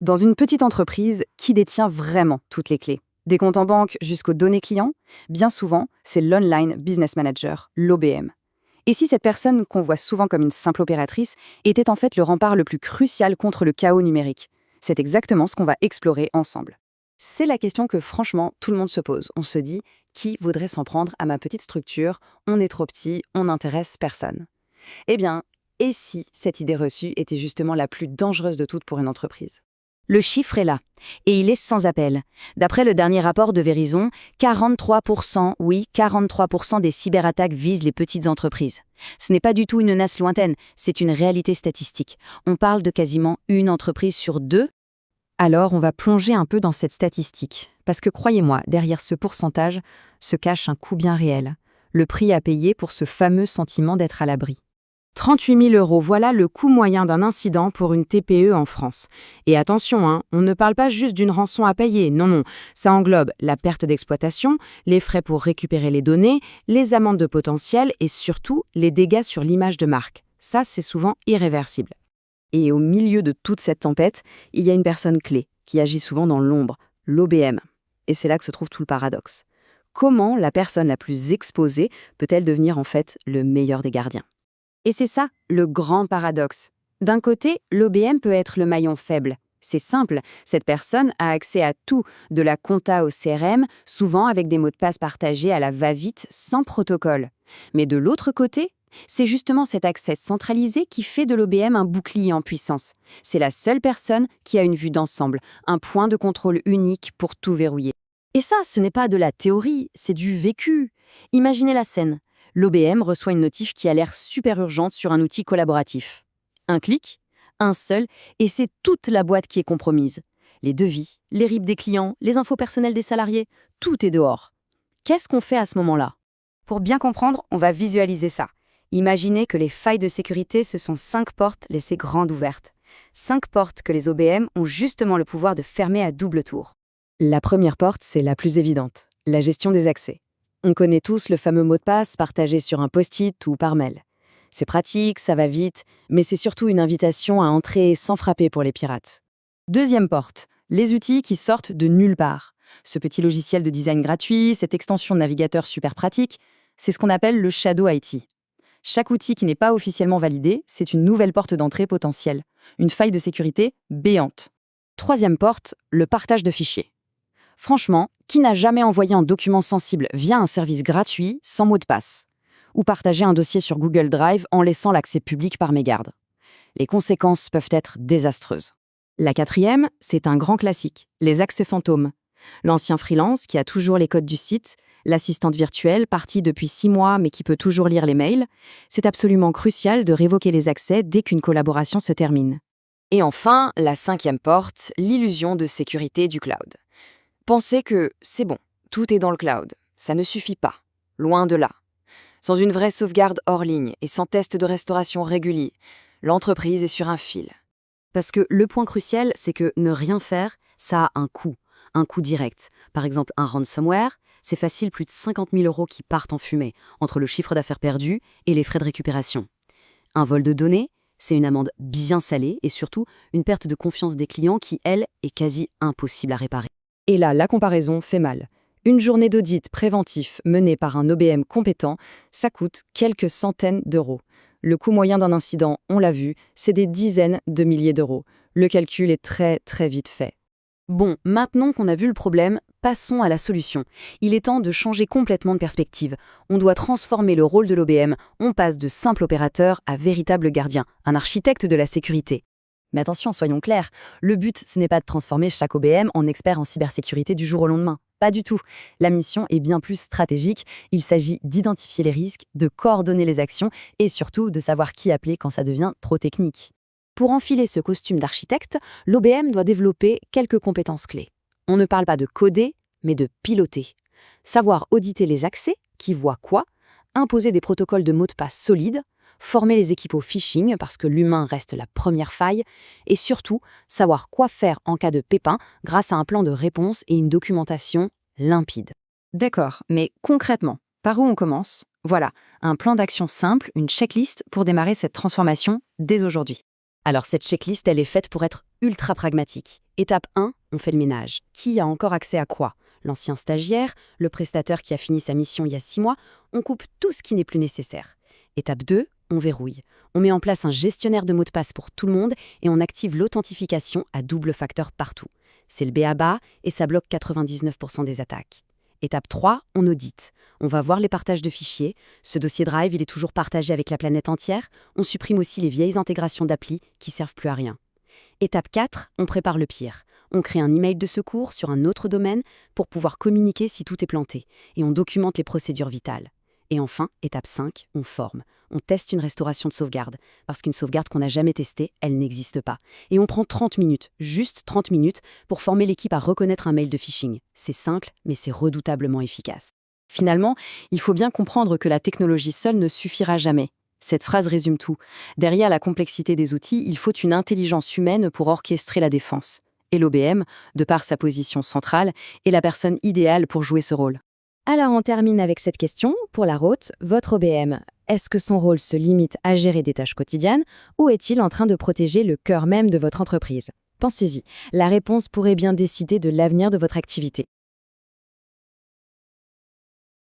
Dans une petite entreprise, qui détient vraiment toutes les clés? Des comptes en banque jusqu'aux données clients? Bien souvent, c'est l'Online Business Manager, l'OBM. Et si cette personne, qu'on voit souvent comme une simple opératrice, était en fait le rempart le plus crucial contre le chaos numérique? C'est exactement ce qu'on va explorer ensemble. C'est la question que franchement, tout le monde se pose. On se dit, qui voudrait s'en prendre à ma petite structure? On est trop petit, on n'intéresse personne. Eh bien, et si cette idée reçue était justement la plus dangereuse de toutes pour une entreprise? Le chiffre est là, et il est sans appel. D'après le dernier rapport de Verizon, 43%, oui, 43% des cyberattaques visent les petites entreprises. Ce n'est pas du tout une menace lointaine, c'est une réalité statistique. On parle de quasiment une entreprise sur deux. Alors, on va plonger un peu dans cette statistique, parce que croyez-moi, derrière ce pourcentage se cache un coût bien réel. Le prix à payer pour ce fameux sentiment d'être à l'abri. 38 000 €, voilà le coût moyen d'un incident pour une TPE en France. Et attention, on ne parle pas juste d'une rançon à payer, non, non. Ça englobe la perte d'exploitation, les frais pour récupérer les données, les amendes de potentiel et surtout les dégâts sur l'image de marque. Ça, c'est souvent irréversible. Et au milieu de toute cette tempête, il y a une personne clé qui agit souvent dans l'ombre, l'OBM. Et c'est là que se trouve tout le paradoxe. Comment la personne la plus exposée peut-elle devenir en fait le meilleur des gardiens? Et c'est ça, le grand paradoxe. D'un côté, l'OBM peut être le maillon faible. C'est simple, cette personne a accès à tout, de la compta au CRM, souvent avec des mots de passe partagés à la va-vite, sans protocole. Mais de l'autre côté, c'est justement cet accès centralisé qui fait de l'OBM un bouclier en puissance. C'est la seule personne qui a une vue d'ensemble, un point de contrôle unique pour tout verrouiller. Et ça, ce n'est pas de la théorie, c'est du vécu. Imaginez la scène. L'OBM reçoit une notif qui a l'air super urgente sur un outil collaboratif. Un clic, un seul, et c'est toute la boîte qui est compromise. Les devis, les RIB des clients, les infos personnelles des salariés, tout est dehors. Qu'est-ce qu'on fait à ce moment-là? Pour bien comprendre, on va visualiser ça. Imaginez que les failles de sécurité, ce sont 5 portes laissées grandes ouvertes. 5 portes que les OBM ont justement le pouvoir de fermer à double tour. La première porte, c'est la plus évidente, la gestion des accès. On connaît tous le fameux mot de passe partagé sur un post-it ou par mail. C'est pratique, ça va vite, mais c'est surtout une invitation à entrer sans frapper pour les pirates. Deuxième porte, les outils qui sortent de nulle part. Ce petit logiciel de design gratuit, cette extension de navigateur super pratique, c'est ce qu'on appelle le Shadow IT. Chaque outil qui n'est pas officiellement validé, c'est une nouvelle porte d'entrée potentielle, une faille de sécurité béante. Troisième porte, le partage de fichiers. Franchement, qui n'a jamais envoyé un document sensible via un service gratuit sans mot de passe? Ou partagé un dossier sur Google Drive en laissant l'accès public par mégarde? Les conséquences peuvent être désastreuses. La quatrième, c'est un grand classique, les accès fantômes. L'ancien freelance qui a toujours les codes du site, l'assistante virtuelle partie depuis 6 mois mais qui peut toujours lire les mails, c'est absolument crucial de révoquer les accès dès qu'une collaboration se termine. Et enfin, la cinquième porte, l'illusion de sécurité du cloud. Pensez que c'est bon, tout est dans le cloud. Ça ne suffit pas, loin de là. Sans une vraie sauvegarde hors ligne et sans test de restauration régulier, l'entreprise est sur un fil. Parce que le point crucial, c'est que ne rien faire, ça a un coût direct. Par exemple, un ransomware, c'est facile, plus de 50 000 € qui partent en fumée, entre le chiffre d'affaires perdu et les frais de récupération. Un vol de données, c'est une amende bien salée et surtout une perte de confiance des clients qui, elle, est quasi impossible à réparer. Et là, la comparaison fait mal. Une journée d'audit préventif menée par un OBM compétent, ça coûte quelques centaines d'euros. Le coût moyen d'un incident, on l'a vu, c'est des dizaines de milliers d'euros. Le calcul est très très vite fait. Bon, maintenant qu'on a vu le problème, passons à la solution. Il est temps de changer complètement de perspective. On doit transformer le rôle de l'OBM. On passe de simple opérateur à véritable gardien, un architecte de la sécurité. Mais attention, soyons clairs, le but, ce n'est pas de transformer chaque OBM en expert en cybersécurité du jour au lendemain. Pas du tout. La mission est bien plus stratégique. Il s'agit d'identifier les risques, de coordonner les actions et surtout de savoir qui appeler quand ça devient trop technique. Pour enfiler ce costume d'architecte, l'OBM doit développer quelques compétences clés. On ne parle pas de coder, mais de piloter. Savoir auditer les accès, qui voient quoi, imposer des protocoles de mots de passe solides, former les équipes au phishing parce que l'humain reste la première faille, et surtout savoir quoi faire en cas de pépin grâce à un plan de réponse et une documentation limpide. D'accord, mais concrètement, par où on commence? Voilà, un plan d'action simple, une checklist pour démarrer cette transformation dès aujourd'hui. Alors cette checklist, elle est faite pour être Ultra pragmatique. Étape 1, on fait le ménage. Qui a encore accès à quoi? L'ancien stagiaire, le prestataire qui a fini sa mission il y a 6 mois, on coupe tout ce qui n'est plus nécessaire. Étape 2, on verrouille. On met en place un gestionnaire de mots de passe pour tout le monde et on active l'authentification à double facteur partout. C'est le b.a.-ba et ça bloque 99% des attaques. Étape 3, on audite. On va voir les partages de fichiers. Ce dossier Drive, il est toujours partagé avec la planète entière. On supprime aussi les vieilles intégrations d'appli qui servent plus à rien. Étape 4, on prépare le pire. On crée un email de secours sur un autre domaine pour pouvoir communiquer si tout est planté. Et on documente les procédures vitales. Et enfin, étape 5, on forme. On teste une restauration de sauvegarde. Parce qu'une sauvegarde qu'on n'a jamais testée, elle n'existe pas. Et on prend 30 minutes, juste 30 minutes, pour former l'équipe à reconnaître un mail de phishing. C'est simple, mais c'est redoutablement efficace. Finalement, il faut bien comprendre que la technologie seule ne suffira jamais. Cette phrase résume tout. Derrière la complexité des outils, il faut une intelligence humaine pour orchestrer la défense. Et l'OBM, de par sa position centrale, est la personne idéale pour jouer ce rôle. Alors on termine avec cette question. Pour la Roth, votre OBM, est-ce que son rôle se limite à gérer des tâches quotidiennes ou est-il en train de protéger le cœur même de votre entreprise? Pensez-y, la réponse pourrait bien décider de l'avenir de votre activité.